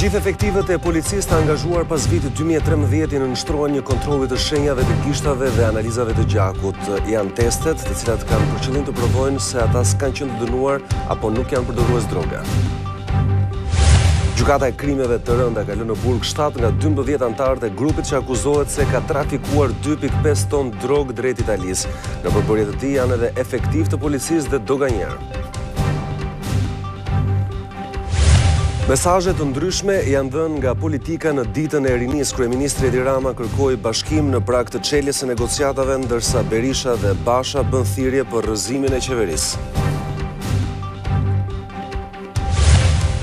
Gjithë efektivet e policisë të angazhuar pas vitit 2013 nënshtrohen një kontrolli të shenjave të gishtave dhe analizave të gjakut. Janë testet të cilat kanë për qëllim të provojnë se ata s'kanë qenë të dënuar apo nuk janë përdorues droga. Gjykata e krimeve të rënda ka lënë në burg 7 nga 12 anëtarët e grupit që akuzohet se ka trafikuar 2.5 ton drogë drejt Italisë. Në përbërje të tij janë edhe efektiv të policisë dhe doganjerë. Mesazhe të ndryshme janë dhënë nga politika në ditën e rinisë. Kryeministri Edi Rama kërkoi bashkim në prag të çeljes së negociatave, ndërsa Berisha dhe Basha bën thirrje për rrëzimin e qeverisë.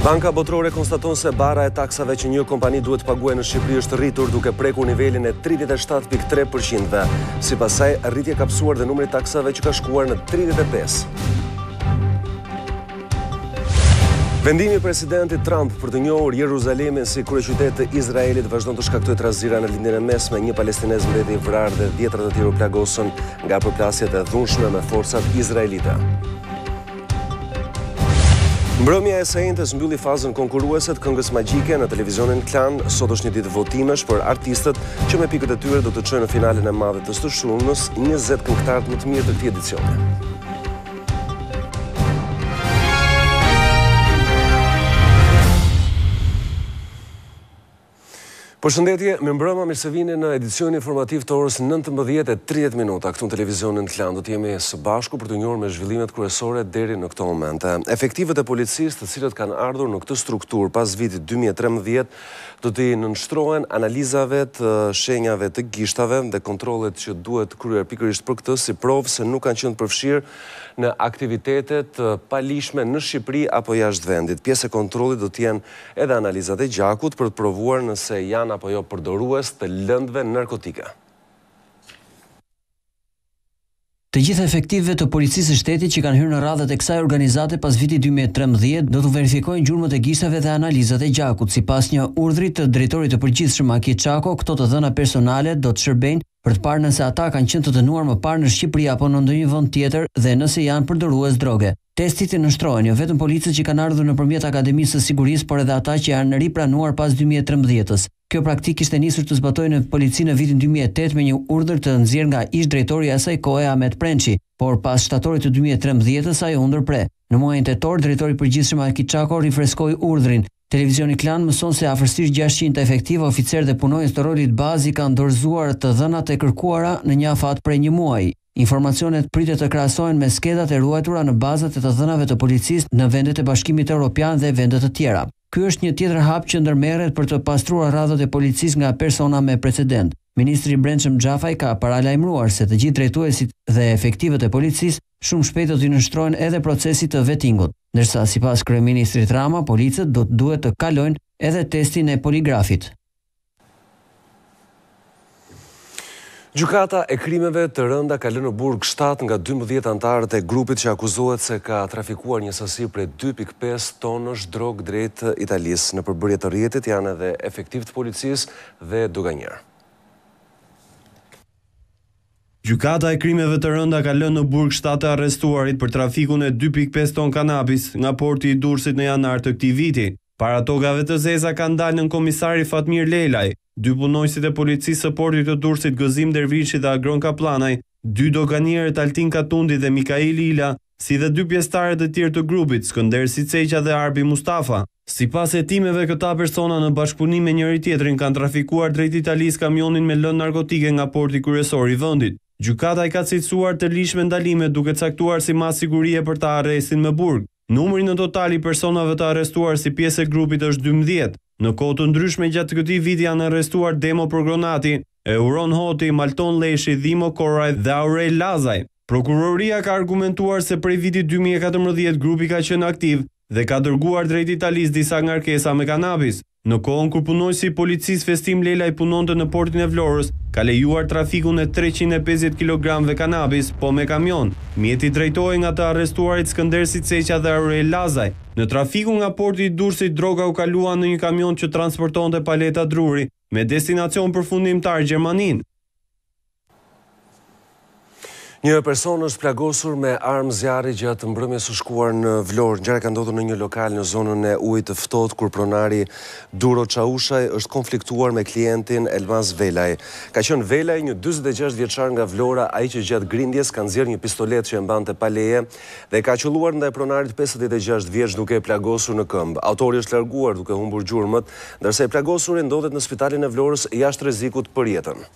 Banka Botërore konstaton se bara e taksave që një kompani duhet të paguajë në Shqipëri është rritur duke prekur nivelin e 37.3%. Sipas saj, rritja ka psuar dhe numri i taksave që ka shkuar në 35. Vendimi i presidentit Trump për të njohur Jeruzalemin si kryeqytet të Izraelit vazhdon të shkaktojë trazira në lindjen e mesme. Një palestinez mbeti i vrarë dhe 10 të tjerë u plagosën nga përplasjet e dhunshme me forcat izraelite. Mbrëmja e sejntës mbylli fazën konkurruese të këngës magjike në televizionin Klan. Sot është një ditë votimesh për artistët që me pikët e tyre do të çojnë në finalen e madhe të së shumës 20 këngëtarët më të mirë të këtij edicioni. Përshëndetje, mirëmbrëma, mirë se vini në edicionin informativ të orës 19:30 këtu në televizionin Klan. Do të jemi së bashku për të njohur me zhvillimet kryesore deri në këtë moment. Efektivet e policisë të cilët kanë ardhur në këtë strukturë pas vitit 2013 do të nënshtrohen analizave të shenjave të gishtave dhe kontrollet që duhet kryer pikërisht për këtë si provë se nuk kanë qenë të përfshirë në aktivitetet palishme në Shqipëri apo jashtë vendit. Pjesë e kontrollit do të jenë edhe analizat e gjakut për të provuar nëse janë apo jo përdorues të lëndëve narkotike. Të gjithë efektivëve të policisë së shtetit që kanë hyrë në radhët e kësaj organizate pas vitit 2013 do të verifikojnë gjurmët e gishtave dhe analizat e gjakut. Sipas një urdhri të drejtorit të përgjithshëm Aki Çako, këto të dhëna personale do të shërbejnë për të parë nëse ata kanë qenë të dënuar më parë në Shqipëri apo në ndonjë vend tjetër dhe nëse janë përdorues droge. Testit i nënshtrohen jo vetëm policët që kanë ardhur nëpërmjet Akademisë së Sigurisë, por edhe ata që janë ripranuar pas 2013-s. Kjo praktikë kishte nisur të zbatojë në policinë në vitin 2008 me një urdhër të nxjerrë nga ish drejtori i asaj kohe Ahmet Prençi, por pas shtatorit të 2013-s ajo u ndërpre. Në muajin tetor, drejtori i përgjithshëm Aki Çako rifreskoi urdhrin. Televizioni Klan mëson se afërsisht 600 efektivë, oficerë dhe punonjës të rolit bazi kanë dorëzuar të dhënat e kërkuara në një afat prej një muaji. Informacionet pritet të krahasohen me skedat e ruajtura në bazat e të dhënave të policisë në vendet e Bashkimit Evropian dhe vende të tjera. Ky është një tjetër hap që ndërmerret për të pastruar radhët e policisë nga persona me precedent. Ministri i Brendshëm Xhafaj ka paralajmëruar se të gjithë drejtuesit dhe efektivët e policisë shumë shpejt do t'i nënshtrohen edhe procesit të vettingut, ndërsa sipas kryeministrit Rama, policët do të duhet të kalojnë edhe testin e poligrafit. Gjykata e krimeve të rënda ka lënë në burg 7 nga 12 anëtarët e grupit që akuzohet se ka trafikuar një sasi prej 2.5 tonësh drogë drejt Italisë. Në përbërje të rrjetit janë edhe efektiv të policisë dhe doganjerë. Gjykata e krimeve të rënda ka lënë në burg 7 të arrestuarit për trafikun e 2.5 ton kanabis nga porti i Durrësit në janar të këtij viti. Para togave të zeza kanë dalë në komisari Fatmir Lelaj, 2 punonjësit e policisë së portit të Durrësit Gëzim Dervishi dhe Agron Kaplanaj, 2 doganierët Altin Katundi dhe Mikail Ila, si dhe 2 pjesëtarët e tjerë të grupit, Skënder Siceqa dhe Arbi Mustafa. Sipas hetimeve, këta persona në bashkëpunim me njëri tjetrin kanë trafikuar drejt Italisë kamionin me lëndë narkotike nga porti kryesor i vendit. Gjykata i ka cilësuar të lishme ndalime duke caktuar si mas sigurie për ta arrestin me burg. Numri në total i personave të arrestuar si pjesë e grupit është 12. Në kohë të ndryshme gjatë këtij viti janë arrestuar Demo Progronati, Euron Hoti, Malton Leshi, Dhimo Koraj dhe Aurel Lazaj. Prokuroria ka argumentuar se prej vitit 2014 grupi ka qenë aktiv dhe ka dërguar drejt Italisë disa ngarkesa me kanabis. Në kohën kur punonjësi i policisë Festim Lelaj punonte në portin e Vlorës, ka lejuar trafikun e 350 kg kanabis, po me kamion. Mjeti drejtohej nga të arrestuarit Skënder Siceqa dhe Aurel Lazaj. Në trafikun nga porti i Durrësit droga u kalua në një kamion që transportonte paleta druri me destinacion përfundimtar Gjermaninë. Një person është plagosur me armë zjarri gjatë mbrëmjes së shkuar në Vlorë. Ngjarja ka ndodhur në një lokal në zonën e ujit të ftohtë kur pronari Duro Çaushaj është konfliktuar me klientin Elmas Velaj. Ka qenë Velaj, një 46 vjeçar nga Vlora, ai që gjatë grindjes ka nxjerrë një pistolet që e mbante pa leje dhe ka qelluar ndaj pronarit 56 vjeç duke e plagosur në këmbë. Autori është larguar duke humbur gjurmët, ndërsa i plagosuri ndodhet në spitalin e Vlorës jashtë rrezikut për jetën.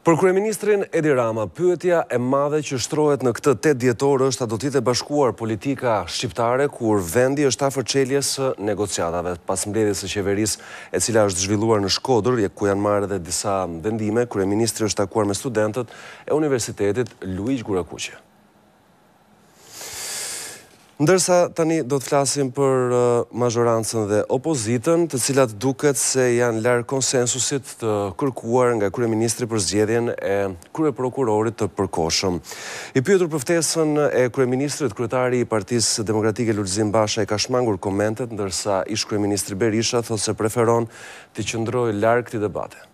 Për kryeministrin Edi Rama, pyetja e madhe që shtrohet në këtë 8 dhjetor është a do të bashkuar politika shqiptare kur vendi është afër çeljes së negociatave. Pas mbledhjes së qeverisë e cila është zhvilluar në Shkodër, ku janë marrë edhe disa vendime, kryeministri është takuar me studentët e Universitetit Luiq Gurakuqi. Ndërsa tani do të flasim për mazhorancën dhe opozitën, të cilat duket se janë larg konsensusit të kërkuar nga kryeministri për zgjedhjen e kryeprokurorit të përkohshëm. I pyetur për ftesën e kryeministrit, kryetari i Partisë Demokratike Lulzim Basha ka shmangur komentet, ndërsa ish kryeministri Berisha thotë se preferon të qëndrojë larg këtij debati.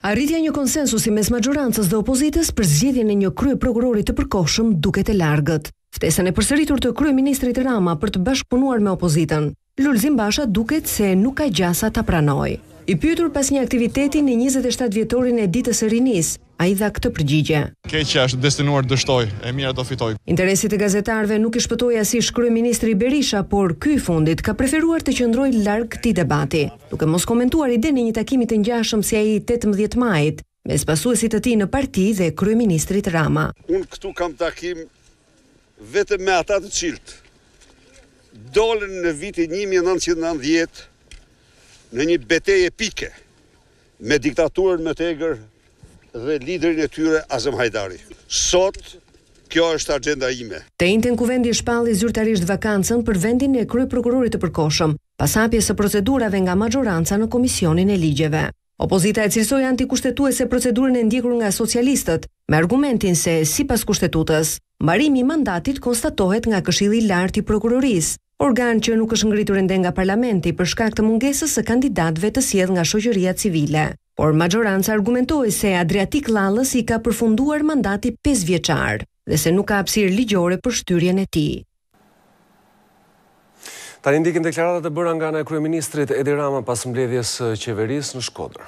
Arritja një konsensusi mes majorancës dhe opozitës për zgjedhjen e një kryeprokurori të përkohshëm duket e largët. Ftesën e përsëritur të kryeministrit Rama për të bashkëpunuar me opozitën, Lulzim Basha duket se nuk ka gjasa ta pranojë. I pyetur pas një aktiviteti në 27 vjetorin e ditës së rinisë, ai dha këtë përgjigje. Keqja është destinuar të dështoj, e mira do fitoj. Interesit e gazetarëve nuk i shpëtoi as ish kryeministri Berisha, por ky i fundit ka preferuar të qëndrojë larg këtij debati, duke mos komentuar idenë e një takimi të ngjashëm si ai 18 majit mes pasuesit të tij në parti dhe kryeministrit Rama. Unë këtu kam takim vetëm me ata të cilët dolën në vitin 1990 në një betejë epike me diktaturën më tegër dhe liderin e tyre Azem Hajdari. Sot, kjo është agenda ime. Të njëjtën kuvendi shpalli zyrtarisht vakancën për vendin e kryeprokurorit të përkohshëm, pas hapjes së procedurave nga majoranca në Komisionin e Ligjeve. Opozita e cilësoi antikushtetuese procedurën e ndjekur nga socialistët, me argumentin se, sipas kushtetutës, mbarimi i mandatit konstatohet nga Këshilli i Lartë i Prokurorisë, organ që nuk është ngritur ende nga parlamenti për shkak të mungesës së kandidatëve të sjellë nga shoqëria civile. Por majoranca argumentoi se Adriatik Llallës i ka përfunduar mandati 5 vjeçar dhe se nuk ka hapësirë ligjore për shtyrjen e tij. Tani ndikim deklaratat e bëra nga ana e kryeministrit Edi Rama pas mbledhjes së qeverisë në Shkodër.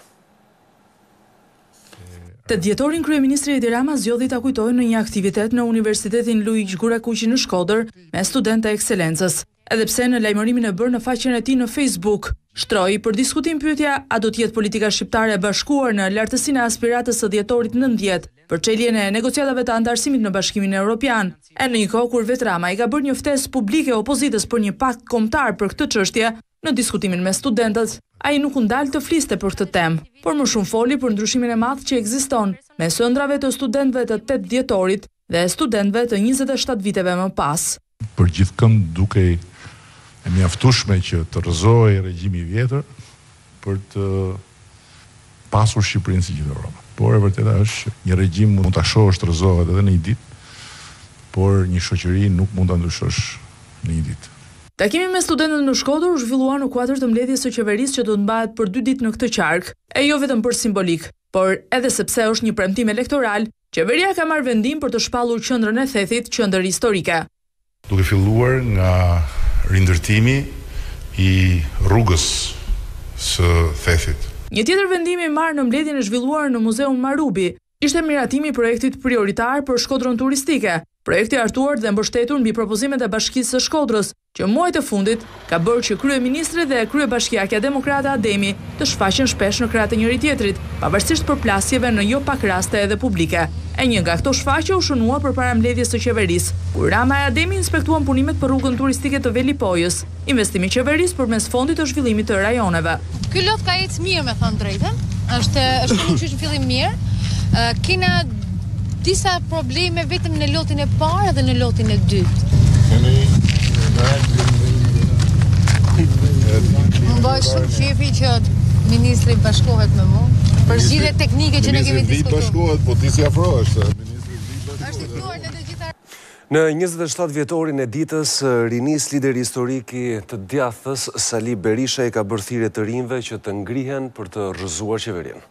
Të dhjetorin kryeministri Edi Rama zgjodhi ta kujtojë në një aktivitet në Universitetin Luiq Gurakuqi në Shkodër me studentë e ekselencës. Edhe pse në lajmërimin e bërë në faqen e tij në Facebook, shtroi për diskutim pyetja a do të jetë politika shqiptare e bashkuar në lartësinë e aspiratës së dhjetorit 90 për çeljen e negociatave të antarësimit në Bashkimin Evropian. E në një kohë kur vet Rama i ka bërë një ftesë publike opozitës për një pakt kombëtar për këtë çështje, në diskutimin me studentët, ai nuk u ndal të fliste për këtë temë, por më shumë foli për ndryshimin e madh që ekziston mes ëndrave të studentëve të 8 dhjetorit dhe studentëve të 27 viteve më pas. Për gjithkënd dukej e mjaftueshme që të rrëzohej regjimi i vjetër për të pasur Shqipërinë si gjithë Europa. Por e vërteta është një regjim mund ta shohësh të rrëzohet edhe në një ditë, por një shoqëri nuk mund ta ndryshosh në një ditë. Takimi me studentët në Shkodër u zhvillua në kuadër të mbledhjes së qeverisë që do të mbahet për 2 ditë në këtë qark, e jo vetëm për simbolik, por edhe sepse është një premtim elektoral, qeveria ka marrë vendim për të shpallur qendrën e Thethit, qendër historike. Duke filluar nga rindërtimi i rrugës së Thethit. Një tjetër vendim i marrë në mbledhjen e zhvilluar në Muzeun Marubi ishte miratimi i projektit prioritar për Shkodrën turistike. Projekti artuar dhe mbështetur mbi propozimet e Bashkisë së Shkodrës, që muajt e fundit ka bërë që kryeministri dhe kryebashkiakja demokrate Ademi të shfaqen shpesh në krahët e njëri tjetrit, pavarësisht përplasjeve në jo pak raste edhe publike. E një nga këto shfaqje u shënua përpara mbledhjes së qeverisë, kur Rama e Ademi inspektuan punimet për rrugën turistike të Velipojës, investimi i qeverisë përmes fondit të zhvillimit të rajoneve. Ky lot ka ecë mirë, me thënë drejtën. Është një fillim mirë. Kena disa probleme vetëm në lotin e parë dhe në lotin e dytë. Më bëj shumë qefi që ministri bashkohet me mua. Për zgjidhje teknike që ne kemi diskutuar. Bashkohet, po ti si afrohesh, Është i ftuar në të gjitha. Në 27 vjetorin e ditës, rinis lideri historik I të djathës, Sali Berisha I ka bërë thirrje të rinjve që të ngrihen për të rrëzuar qeverinë.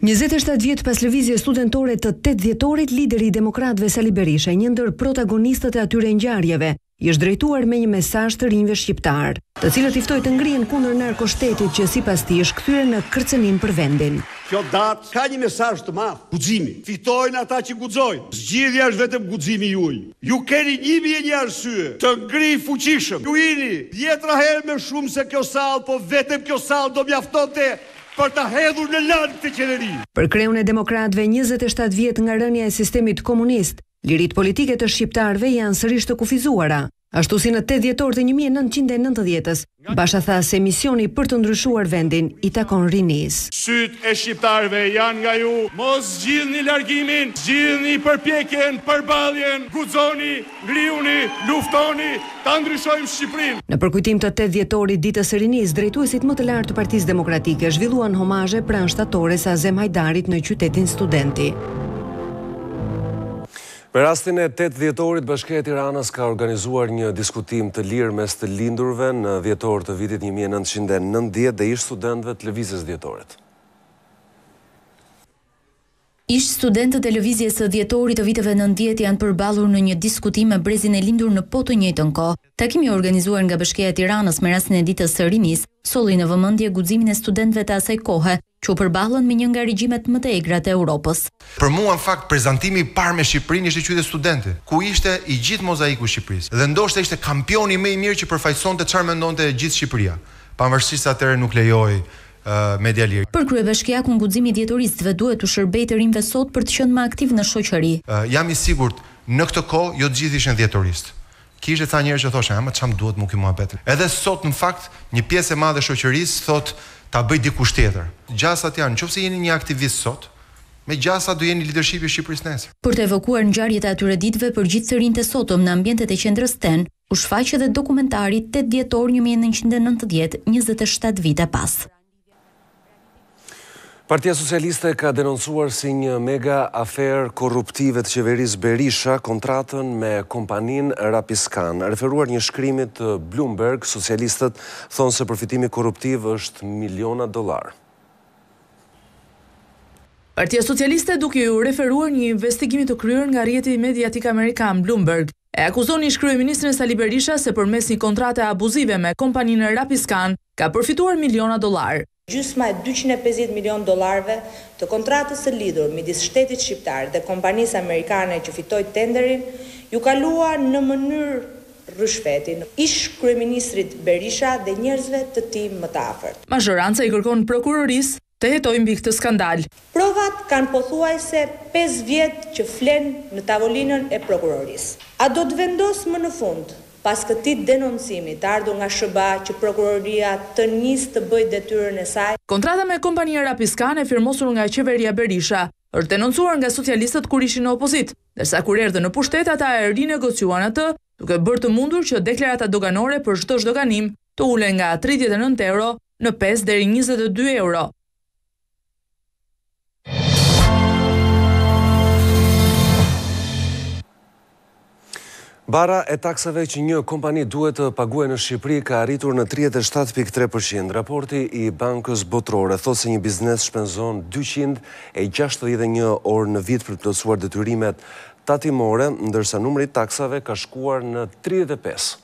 27 vjet pas lëvizjes studentore të 8 dhjetorit, lideri I demokratëve Sali Berisha, një ndër protagonistët e atyre ngjarjeve, I është drejtuar me një mesazh të rinjve shqiptar, të cilët I ftoi të ngrihen kundër narkoshtetit që sipas tij është kthyer në kërcënim për vendin. Kjo datë ka një mesazh të madh, guximi. Fitojnë ata që guxojnë. Zgjidhja është vetëm guximi juaj. Ju keni 1001 arsye të ngri fuqishëm. Ju jeni 10 herë më shumë se kjo sallë, po vetëm kjo sallë do mjaftonte për ta hedhur në lëndë të qeverinë. Për kreun e demokratëve 27 vjet nga rënia e sistemit komunist, lirit politike të shqiptarëve janë sërish të kufizuara. Ashtu si në 8 dhjetor të 1990-s, Basha tha se misioni për të ndryshuar vendin I takon rinis. Syt e shqiptarëve janë nga ju, mos zgjidhni largimin, zgjidhni përpjekjen, përballjen, guxoni, ngriuni, luftoni, ta ndryshojmë Shqipërinë. Në përkujtim të 8 dhjetorit ditës së rinis, drejtuesit më të lartë të Partisë Demokratike zhvilluan homazhe pranë shtatores Azem Hajdarit në qytetin Studenti. Me rastin e 8 dhjetorit, Bashkia e Tiranës ka organizuar një diskutim të lirë mes të lindurve në dhjetor të vitit 1990 dhe ish studentëve të lëvizjes dhjetorit. Ish studentët e lëvizjes së dhjetorit të viteve 90 janë përballur në një diskutim me brezin e lindur në po të njëjtën kohë. Takimi organizuar nga Bashkia e Tiranës me rastin e ditës së rinis solli në vëmendje guximin e studentëve të asaj kohe, që u përballën me një nga regjimet më të egra të Europës. Për mua në fakt prezantimi I parë me Shqipërinë ishte qytet studenti, ku ishte I gjithë mozaiku I Shqipërisë. Dhe ndoshta ishte kampioni më I mirë që përfaqësonte çfarë mendonte gjithë Shqipëria, pavarësisht se atëherë nuk lejoi media lirë. Për kryebashkiakun guximi I dhjetoristëve duhet të shërbejë të rinjve sot për të qenë më aktiv në shoqëri. Jam I sigurt, në këtë kohë jo të gjithë ishin dhjetoristë. Kishte ca njerëz që thoshin, "Ma çam duhet mua ky muhabet." Edhe sot në fakt një pjesë e madhe e shoqërisë thotë ta bëj dikush tjetër. Gjasat janë, nëse jeni një aktivist sot, me gjasa do jeni leadershipi I Shqipërisë nesër. Për të evokuar ngjarjet e atyre ditëve për gjithë të rinjtë e sotëm në ambientet e qendrës TEN, u shfaq edhe dokumentari 8 dhjetor 1990, 27 vite pas. Partia Socialiste ka denoncuar si një mega aferë korruptive të qeverisë Berisha kontratën me kompaninë Rapiskan. Referuar një shkrimit të Bloomberg, socialistët thonë se përfitimi korruptiv është miliona dollar. Partia Socialiste duke u referuar një investigimi të kryer nga rrjeti mediatik amerikan Bloomberg, e akuzon ish kryeministrin Sali Berisha se përmes një kontrate abuzive me kompaninë Rapiskan ka përfituar miliona dollar. Gjysma e 250 milion dollarëve të kontratës së lidhur midis shtetit shqiptar dhe kompanisë amerikane që fitoi tenderin, ju kalua në mënyrë rrëshpeti ish kryeministrit Berisha dhe njerëzve të tij më të afërt. Mazhoranca I kërkon prokurorisë të hetojë mbi këtë skandal. Provat kanë pothuajse 5 vjet që flen në tavolinën e prokurorisë. A do të vendos më në fund, pas këtij denoncimi të ardhur nga SBA, që prokuroria të nisë të bëjë detyrën e saj? Kontrata me kompania Rapiskan e firmosur nga qeveria Berisha është denoncuar nga socialistët kur ishin në opozit, ndërsa kur erdhën në pushtet ata e rinegociuan atë, duke bërë të mundur që deklarata doganore për çdo zhdoganim të ulen nga 39 euro në 5 deri 22 euro. Bara e taksave që një kompani duhet të paguajë në Shqipëri ka arritur në 37.3%. Raporti I Bankës Botërore thotë se një biznes shpenzon 261 orë në vit për të plotësuar detyrimet tatimore, ndërsa numri I taksave ka shkuar në 35.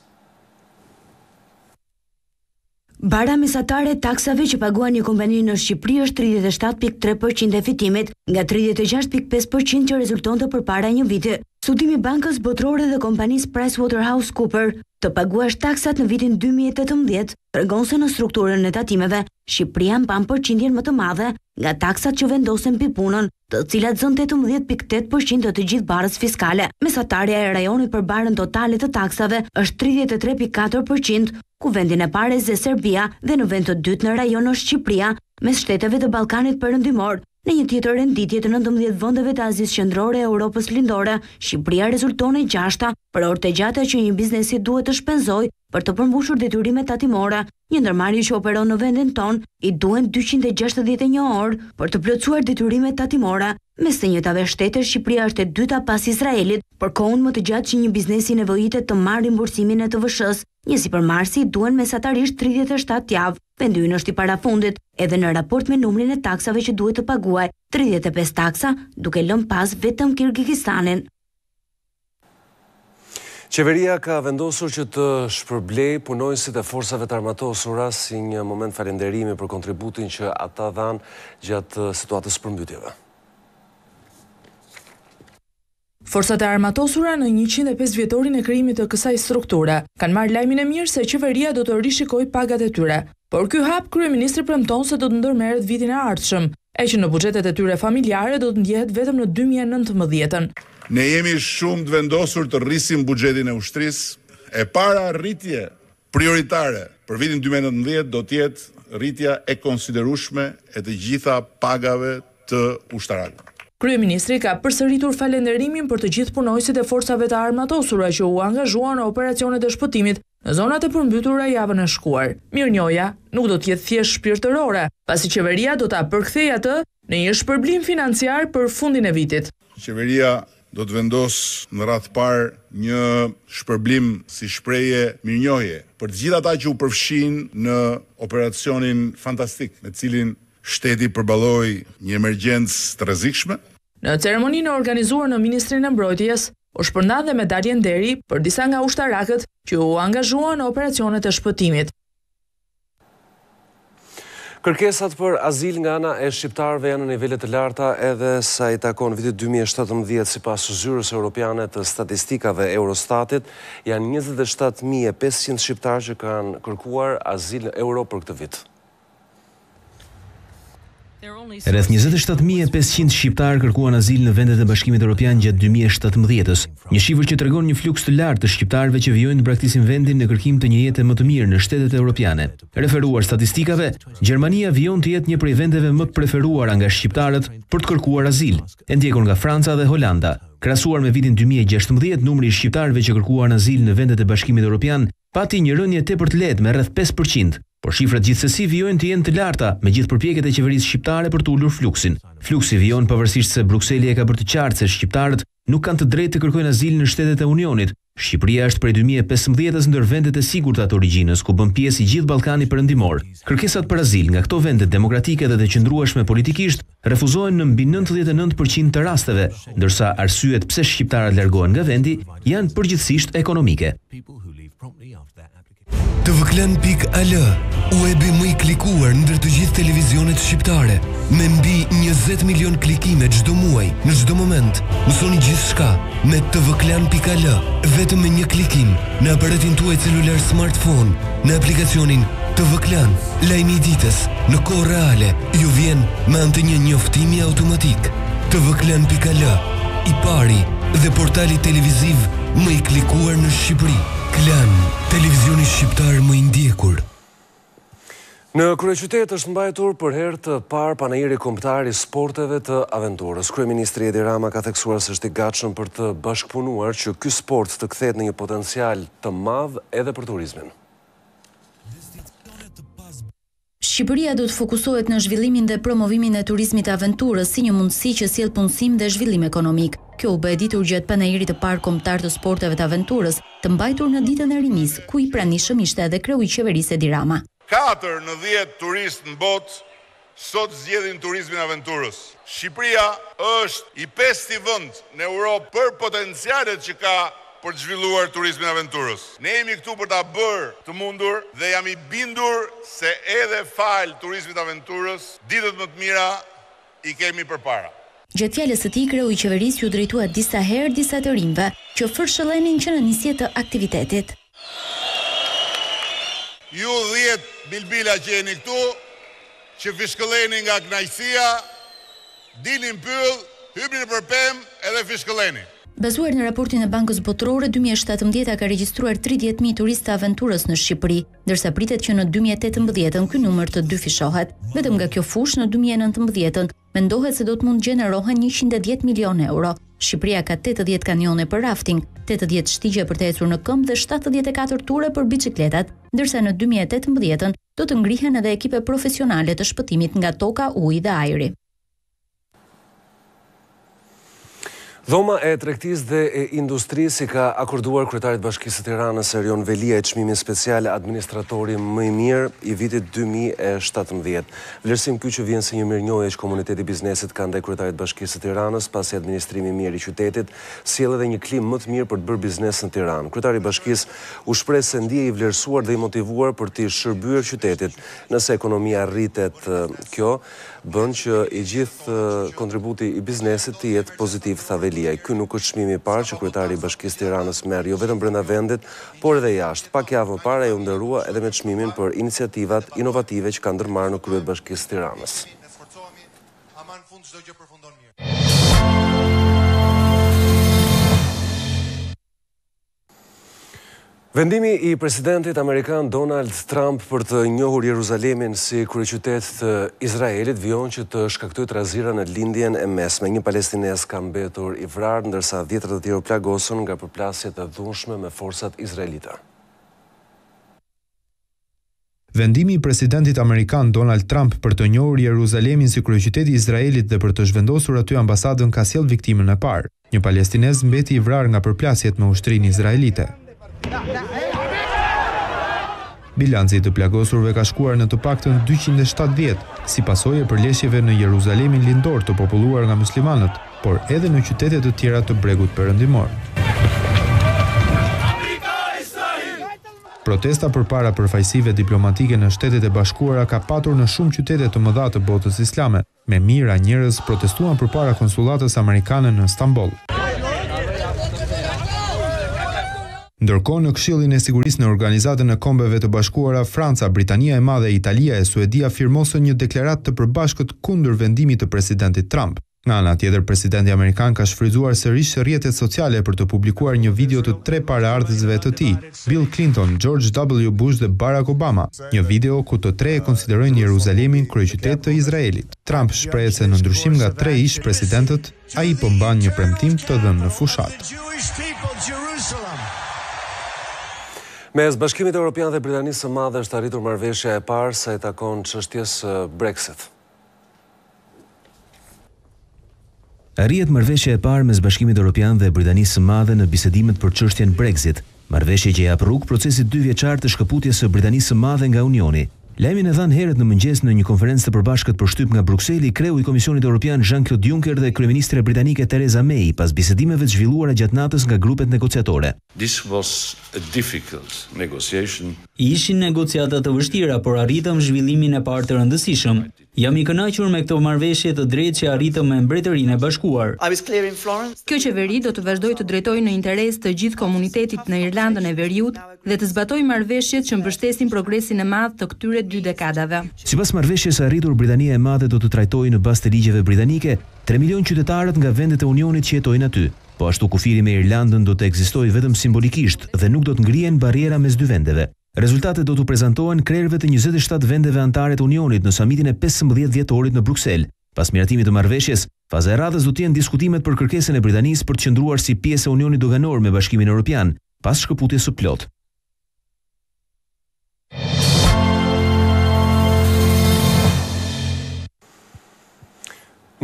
Bara mesatare e taksave që paguan një kompani në Shqipëri është 37.3% e fitimit, nga 36.5% që rezultonte përpara një viti. Studimi Bankës Botërore dhe kompanisë PricewaterhouseCoopers të paguash taksat në vitin 2018 tregon se në strukturën e tatimeve, Shqipëria mban përqindjen më të madhe nga taksat që vendosen mbi punën, të cilat zën 18.8% të gjithë barës fiskale. Mesatarja e rajonit për barën totale të taksave është 33.4%, ku vendin e parë zë Serbia dhe në vend të dytë në rajon është Shqipëria, mes shteteve të Ballkanit Perëndimor. Në një tjetër renditje të 19 vendeve të Azisë Qendrore e Europës Lindore, Shqipëria rezulton e 6-ta për orë të gjata që një biznesi duhet të shpenzojë për të përmbushur detyrimet tatimore. Një ndërmarrje që operon në vendin ton I duhen 261 orë për të plotësuar detyrimet tatimore, Mes të njëjtave shtete, Shqipëria është e dyta pas Izraelit, për kohën më të gjatë që një biznes i nevojitet të marrë rimbursimin e TVSH-s. Një sipërmarrësi duhen mesatarisht 37 javë. Vendi ynë është i parafundit, edhe në raport me numrin e taksave që duhet të paguaj, 35 taksa, duke lënë pas vetëm Kirgizistanin. Qeveria ka vendosur që të shpërblej punojësit e forcave të armatosura si një moment falënderimi për kontributin që ata dhanë gjatë situatës përmbytjeve. Forcat e armatosura në 105 vjetorin e krijimit të kësaj strukture kanë marrë lajmin e mirë se qeveria do të rishikojë pagat e tyre. Por ky hap kryeministri premton se do të ndërmerret vitin e ardhshëm, e që në buxhetet e tyre familjare do të ndjehet vetëm në 2019-ën. Ne jemi shumë të vendosur të rrisim buxhetin e ushtrisë. E para rritje prioritare për vitin 2019 do të jetë rritja e konsiderueshme e të gjitha pagave të ushtarakëve. Kryeministri ka përsëritur falënderimin për të gjithë punojësit e forcave të armatosura që u angazhuan në operacionet e shpëtimit në zonat e përmbytura javën e shkuar. Mirënjohja nuk do të jetë thjesht shpirtërore, pasi qeveria do ta përkthejë atë në një shpërblim financiar për fundin e vitit. Qeveria do të vendos në radhë parë një shpërblim si shprehje mirënjohje për të gjithë ata që u përfshin në operacionin fantastik me cilin shteti përballoi një emergjencë të rrezikshme. Në ceremoninë organizuar në Ministrinë e Mbrojtjes, u shpërndan dhe medalje nderi për disa nga ushtarakët që u angazhuan në operacionet e shpëtimit. Kërkesat për azil nga ana e shqiptarëve janë në nivele të larta edhe sa i takon vitit 2017 sipas zyrës europiane të statistikave Eurostatit, janë 27.500 shqiptarë që kanë kërkuar azil në euro për këtë vit. Rreth 27.500 shqiptarë kërkuan azil në vendet e Bashkimit Evropian gjatë 2017-s, një shifër që tregon një fluks të lartë të shqiptarëve që vijojnë të braktisin vendin në kërkim të një jete më të mirë në shtetet europiane. Referuar statistikave, Gjermania vijon të jetë një prej vendeve më të preferuara nga shqiptarët për të kërkuar azil, e ndjekur nga Franca dhe Holanda. Krahasuar me vitin 2016, numri i shqiptarëve që kërkuan azil në vendet e Bashkimit Evropian pati një rënje tepër të lehtë me rreth 5%. Por shifrat gjithsesi vijojnë të jenë të larta me gjithë përpjekjet e qeverisë shqiptare për të ulur fluksin. Fluksi vijon pavarësisht se Brukseli e ka bërë të qartë se shqiptarët nuk kanë të drejtë të kërkojnë azil në shtetet e Unionit. Shqipëria është prej 2015-s ndër vendet e sigurta të origjinës ku bën pjesë i gjithë Ballkani perëndimor. Kërkesat për azil nga këto vende demokratike dhe të qëndrueshme politikisht refuzohen në mbi 99% të rasteve, ndërsa arsyet pse shqiptarët largohen nga vendi janë përgjithsisht ekonomike. tvklan.al, webi më i klikuar ndër të gjithë televizionet shqiptare, me mbi 20 milion klikime çdo muaj, në çdo moment. Mësoni gjithçka me tvklan.al, vetëm me një klikim në aparatin tuaj celular smartphone, në aplikacionin TV Klan, lajmi i ditës në kohë reale, ju vjen me anë të një njoftimi automatik. tvklan.al, i pari dhe portali televiziv më i klikuar në Shqipëri. Klan, televizioni shqiptar më i ndjekur. Në kryeqytet është mbajtur për herë të parë panairi kombëtar i sporteve të aventurës. Kryeministri Edi Rama ka theksuar se është i gatshëm për të bashkëpunuar që ky sport të kthehet në një potencial të madh edhe për turizmin. Shqipëria do të fokusohet në zhvillimin dhe promovimin e turizmit të aventurës si një mundësi që sjell punësim dhe zhvillim ekonomik. Kjo u bë ditur gjatë panairit të parë kombëtar të sporteve të aventurës, të mbajtur në ditën e rinis, ku i pranishëm ishte edhe kreu i qeverisë Edi Rama. 4 në 10 turistë në botë sot zgjedhin turizmin aventurës. Shqipëria është i 5-ti vend në Europë për potencialet që ka për të zhvilluar turizmin aventurës. Ne jemi këtu për ta bërë të mundur dhe jam i bindur se edhe fal turizmit aventurës, ditët më të mira i kemi përpara. Gjatë fjalës së tij, kreu i qeverisë ju drejtua disa herë disa të rinjve që fërshëllenin që në nisje të aktivitetit. Ju 10 bilbila që jeni këtu, që fishkëlleni nga kënaqësia, dilin pyll, hypni për pemë edhe fishkëlleni. Bazuar në raportin e Bankës Botërore, 2017 ka regjistruar 30.000 turistë të aventurës në Shqipëri, ndërsa pritet që në 2018 ky numër të dyfishohet. Vetëm nga kjo fushë në 2019 mendohet se do të mund gjenerohen 110 milion euro. Shqipëria ka 80 kamione për rafting, 80 shtigje për të ecur në këmbë dhe 74 ture për bicikletat, ndërsa në 2018 do të ngrihen edhe ekipe profesionale të shpëtimit nga toka, uji dhe ajri. Dhoma e tregtisë dhe e industrisë i ka akorduar kryetarit Bashkisë së Tiranës Erion Velia çmimin special administratori më i mirë i vitit 2017. Vlerësim ky që vjen si një mirënjohje që komuniteti i biznesit ka ndaj kryetarit Bashkisë së Tiranës pasi administrimi i mirë i qytetit sjell edhe një klimë më të mirë për të bërë biznes në Tiranë. Kryetari i Bashkisë u shpreh se ndihet i vlerësuar dhe i motivuar për të shërbyer qytetit. Nëse ekonomia rritet, kjo bën që i gjithë kontributi i biznesit të jetë pozitiv, tha Velia. Ky nuk është çmimi i parë që kryetari i Bashkisë Tiranës merr jo vetëm brenda vendit, por edhe jashtë. Pak javë më parë ai u nderua edhe me çmimin për iniciativat inovative që kanë ndërmarrë në krye të Bashkisë Tiranës. Vendimi i presidentit Amerikan Donald Trump për të njohur Jeruzalemin si kryeqytet të Izraelit vijon që të shkaktojë trazira në lindjen e mesme. Një palestinez ka mbetur i vrarë, ndërsa 10 të tjerë plagosën nga përplasjet e dhunshme me forcat izraelite. Vendimi i presidentit amerikan Donald Trump për të njohur Jeruzalemin si kryeqytet i Izraelit dhe për të zhvendosur aty ambasadën ka sjell viktimën e parë. Një palestinez mbeti i vrarë nga përplasjet me ushtrinë izraelite. Bilanci të plagosurve ka shkuar në të paktën 270, si pasojë e përleshjeve në Jeruzalemin lindor të populluar nga muslimanët, por edhe në qytete të tjera të bregut perëndimor. Protesta përpara përfaqësive diplomatike në Shtetet e Bashkuara ka patur në shumë qytete të mëdha të botës islame. Me mijëra njerëz protestuan përpara konsullatës amerikane në Stamboll. Ndërkohë në Këshillin e Sigurisë në Organizatën e Kombeve të Bashkuara, Franca, Britania e Madhe, Italia e Suedia firmosën një deklaratë të përbashkët kundër vendimit të presidentit Trump. Nga ana tjetër, presidenti amerikan ka shfrytzuar sërish rrjetet sociale për të publikuar një video të 3 paraardhësve të tij, Bill Clinton, George W. Bush dhe Barack Obama, një video ku të tre e konsiderojnë Jeruzalemin kryeqytet të Izraelit. Trump shpreh se në ndryshim nga 3 ish presidentët, ai po mban një premtim të dhënë në fushat. Mes Bashkimit Evropian dhe Britanisë së Madhe është arritur marrëveshja e parë sa i takon çështjes Brexit. Arrihet marrëveshja e parë mes Bashkimit Evropian dhe Britanisë së Madhe në bisedimet për çështjen Brexit, marrëveshje që jap rrugë procesit 2 vjeçar të shkëputjes së Britanisë së Madhe nga Unioni. Lajmin e dhanë herët në mëngjes në një konferencë të përbashkët për shtyp nga Brukseli, kreu i Komisionit Evropian Jean-Claude Juncker dhe kryeministre britanike Theresa May pas bisedimeve të zhvilluara gjatë natës nga grupet negociatore. This was a difficult negotiation. Ishin negociata të vështira, por arritëm zhvillimin e parë të rëndësishëm. Jam i kënaqur me këtë marrëveshje të drejtë që arritëm me Mbretërinë e Bashkuar. Kjo qeveri do të vazhdojë të drejtojë në interes të gjithë komunitetit në Irlandën e Veriut dhe të zbatojë marrëveshjet që mbështesin progresin e madh të këtyre 2 dekadave. Sipas marrëveshjes së arritur, Britania e Madhe do të trajtojë në bazë të ligjeve britanike 3 milion qytetarët nga vendet e Unionit që jetojnë aty. Po ashtu kufiri me Irlandën do të ekzistojë vetëm simbolikisht dhe nuk do të ngrihen barriera mes 2 vendeve. Rezultatet do të prezantohen krerëve të 27 vendeve anëtare të Unionit në samitin e 15 dhjetorit në Bruksel. Pas miratimit të marrëveshjes, faza e radhës do të jenë diskutimet për kërkesën e Britanisë për të qëndruar si pjesë e Unionit doganor me Bashkimin Evropian pas shkëputjes së plot.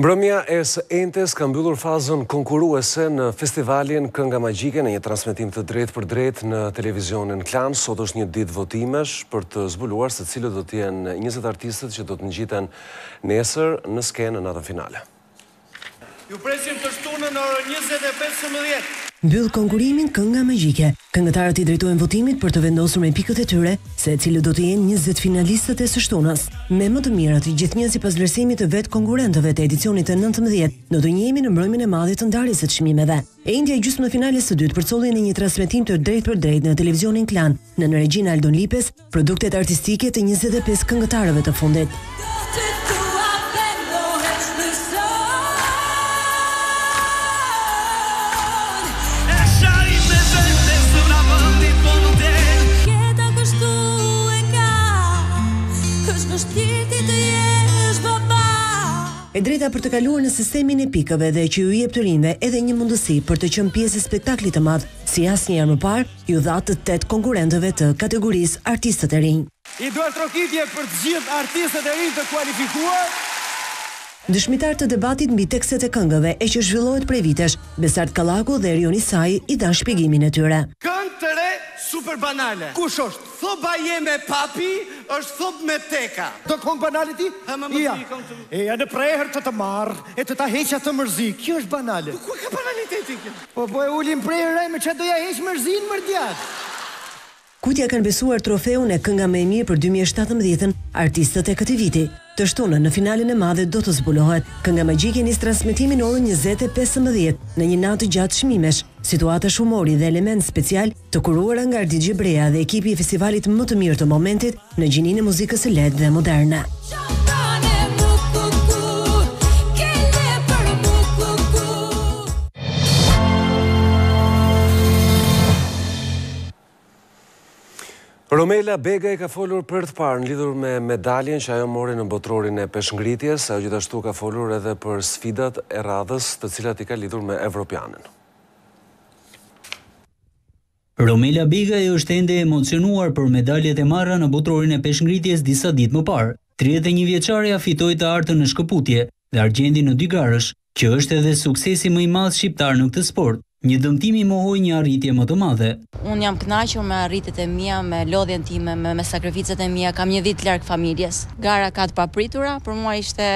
Mbrëmja e së Entes ka mbyllur fazën konkurruese në festivalin Kënga Magjike në një transmetim të drejtë për drejtë në televizionin Klan. Sot është një ditë votimesh për të zbuluar se cilët do të jenë 20 artistët që do të ngjiten nesër në skenë në natën finale. Ju presim të shtunën në orën 20:15. Mbyll konkurimin Kënga Magjike. Këngëtarët i drejtojnë votimit për të vendosur me pikët e tyre se cilët do të jenë 20 finalistët e së shtunës. Me më të mirat i gjithnjë sipas vlerësimit të vet konkurrentëve të edicionit të 19 do të njihemi në mbrëmjen e madhe të ndarjes së çmimeve. Endja e gjysmëfinales së dytë përcolli në një transmetim të drejtë për drejtë në televizionin Klan, në regjin Aldon Lipes, produktet artistike të 25 këngëtarëve të fundit. E drejta për të kaluar në sistemin e pikëve dhe që ju jep të rinjve edhe një mundësi për të qenë pjesë e spektaklit të madh, si asnjëherë më parë, ju dha të 8 konkurrentëve të kategorisë artistët e rinj. I duar trokitje për të gjithë artistët e rinj të kualifikuar. Dëshmitar të debatit mbi tekstet e këngëve e që zhvillohet prej vitesh, Besart Kallaku dhe Erioni Saj i dhan shpjegimin e tyre. Këngë të re super banale. Kush është? Thoba jeme papi, është thop me teka. Do këngë banale ti? Ja. Ja në prehër të marr, e të ta heqja të mërzi. Kjo është banale. Ku ka banaliteti kjo? Po e ulim prehër me çfarë doja heq mërzin mërdjat. Kujtja kanë besuar trofeun e kënga më e mirë për 2017-ën artistët e këtij viti. Të shtunën në finalen e madhe do të zbulohet. Kënga magjike nis transmetimin orën 20:15 në një natë gjatë çmimesh. Situata shumori dhe element special të kuruara nga Ardigji Brea dhe ekipi i festivalit më të mirë të momentit në gjininë e muzikës së lehtë dhe moderne. Romela Bega i ka folur për të parë në lidhur me medaljen që ajo mori në botrorin e peshngritjes, ajo gjithashtu ka folur edhe për sfidat e radhës të cilat i ka lidhur me evropianën. Romela Bega është ende emocionuar për medaljet e marra në botrorin e peshngritjes disa ditë më parë. 31 vjeçaria fitoi të artën në shkëputje dhe argjendin në 2 garësh, që është edhe suksesi më i madh shqiptar në këtë sport. Një dëmtim i mohoi një arritje më të madhe. Unë jam kënaqur me arritjet e mia, me lodhjen time, me sakrificat e mia. Kam një vit larg familjes. Gara ka të papritura, për mua ishte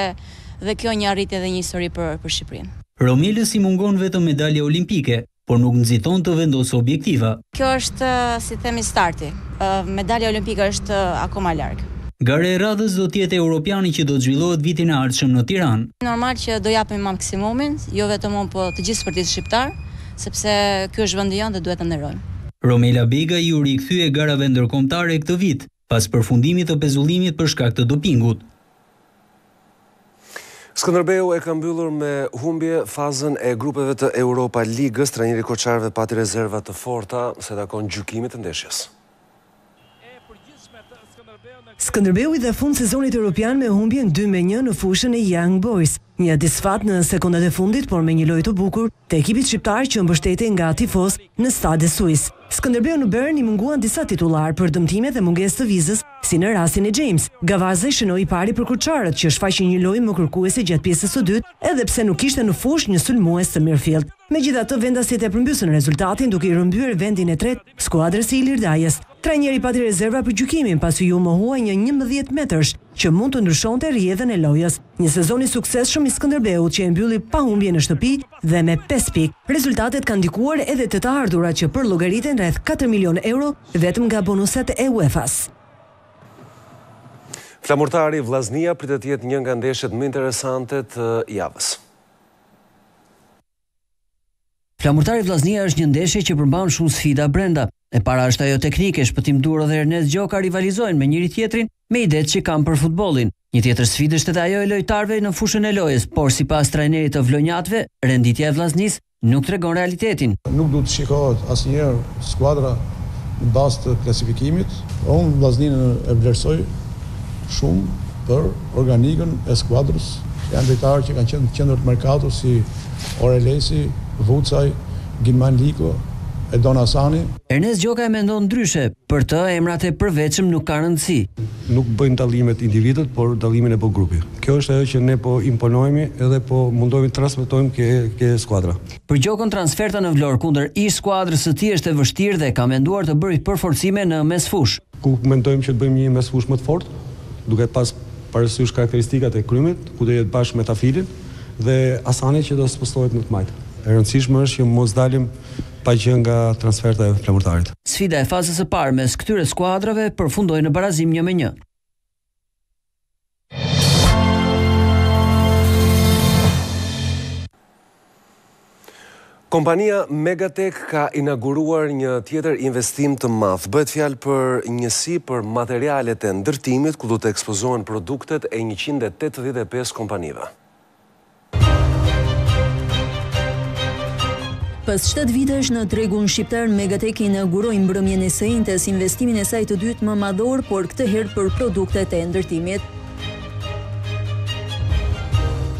dhe kjo një arritje dhe një histori për Shqipërinë. Romelës i mungon vetëm medalja olimpike, por nuk nxiton të vendosë objektiva. Kjo është, si themi, starti. Medalja olimpike është akoma larg. Gara e radhës do të jetë europiani që do të zhvillohet vitin e ardhshëm në Tiranë. Normal që do japim maksimumin, jo vetëm unë, po të gjithë sportistët shqiptar, sepse ky është vendi jonë dhe duhet ta nderojmë. Romela Bega ju rikthye garave ndërkombëtare këtë vit, pas përfundimit të pezullimit për shkak të dopingut. Skënderbeu e ka mbyllur me humbje fazën e grupeve të Europa Ligës, trajneri i koçarëve pati rezerva të forta se takon gjykimit të ndeshjes. Skënderbeu i dha fund sezonit europian me humbjen 2-1 në fushën e Young Boys. Një disfat në sekondat e fundit, por me një lojë të bukur të ekipit shqiptar që mbështetej nga tifoz në Stade Suisse. Skënderbeu në Bern i munguan disa titullar për dëmtime dhe mungesë të vizës, si në rastin e James. Gavaza i shënoi i pari për koçarët që shfaqi një lojë më kërkuese gjatë pjesës së dytë, edhe pse nuk kishte në fushë një sulmues të mirëfillt. Megjithatë, vendasit e përmbysën rezultatin duke i rrëmbyer vendin e tretë skuadrës së Ilirdajës. Trajneri pati rezerva për gjykimin pasi ju mohuaj një 11 metrësh që mund të ndryshonte rrjedhën e lojës. Një sezon i suksesshëm i Skënderbeut që e mbylli pa humbje në shtëpi dhe me 5 pikë. Rezultatet kanë ndikuar edhe të ardhurat që përllogëriten rreth 4 milion euro vetëm nga bonuset e UEFA-s. Flamurtari Vllaznia pritet të jetë një nga ndeshjet më interesante të javës. Flamurtari Vllaznia është një ndeshje që përmban shumë sfida brenda. E para është ajo teknike, Shpëtim Duro dhe Ernest Gjoka rivalizojnë me njëri tjetrin me idetë që kanë për futbollin. Një tjetër sfidë është edhe ajo e lojtarëve në fushën e lojës, por sipas trajnerit të vlonjatëve, renditja e Vllaznisë nuk tregon realitetin. Nuk duhet të shikohet asnjëherë skuadra në bazë të klasifikimit. Unë Vllazninën e vlerësoj shumë për organikën e skuadrës. Janë lojtarë që kanë qenë në qendër të merkatit si Orelesi, Vucaj, Gilman Liko, Edon Hasani. Ernest Gjoka e mendon ndryshe, për të emrat e përveçëm nuk ka rëndësi. Nuk bëjnë dallimet individët, por dallimin e po grupi. Kjo është ajo që ne po imponojmë edhe po mundohemi të transmetojmë ke skuadra. Për Gjokën transferta në Vlorë kundër ish skuadrës së tij është e vështirë dhe ka menduar të bëjë përforcime në mesfush. Ku mendojmë që të bëjmë një mesfush më të fortë, duke pas parasysh karakteristikat e krymit, ku do jetë bashkë me Tafilin dhe Asani që do spostohet në të majtë. E rëndësishme është që mos dalim pa gjë nga transferta e flamurtarit. Sfida e fazës së parë mes këtyre skuadrave përfundoi në barazim 1-1. Kompania Megatech ka inauguruar një tjetër investim të madh. Bëhet fjalë për njësi për materialet e ndërtimit ku do të ekspozohen produktet e 185 kompanive. Pas 7 vitesh në tregun shqiptar, Megatech inauguroi mbrëmjen e së njëjtës investimin e saj të dytë më madhor, por këtë herë për produktet e ndërtimit.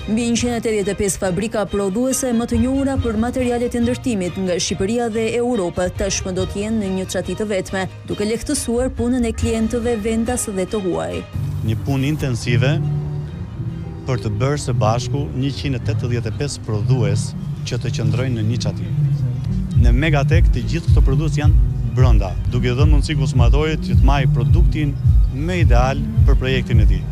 Mbi 185 fabrika prodhuese më të njohura për materialet e ndërtimit nga Shqipëria dhe Europa tashmë do të jenë në një çati të vetme, duke lehtësuar punën e klientëve vendas dhe të huaj. Një punë intensive për të bërë së bashku 185 prodhues që të qëndrojnë në një çati. Në Megatek të gjithë këto prodhues janë brenda, duke dhënë mundësi konsumatorit që të marrë produktin më ideal për projektin e tij.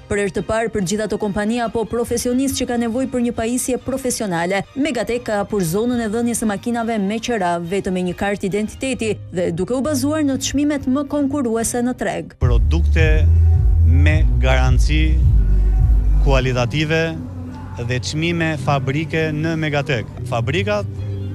Për herë të parë për gjithë ato kompani apo profesionistë që ka nevojë për një pajisje profesionale, Megatek ka hapur zonën e dhënies së makinave me qira vetëm me një kartë identiteti dhe duke u bazuar në çmimet më konkurruese në treg. Produkte me garanci kualitative dhe çmime fabrike në Megatek. Fabrikat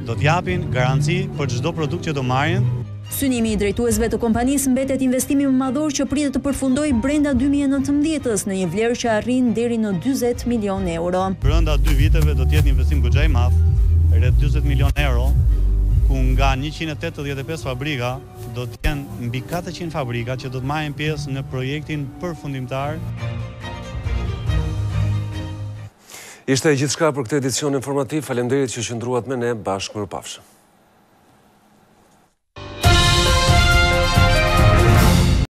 do t'japin garanci për çdo produkt që do marrin. Synimi i drejtuesve të kompanisë mbetet investimi më madhor që pritet të përfundojë brenda 2019-s në një vlerë që arrin deri në 40 milion euro. Brenda 2 viteve do të jetë një investim goxha i madh, rreth 40 milion euro, ku nga 185 fabrika do të jenë mbi 400 fabrika që do të marrin pjesë në projektin përfundimtar. Ishte gjithçka për këtë edicion informativ. Faleminderit që qëndruat me ne. Bashkë mirupafshim.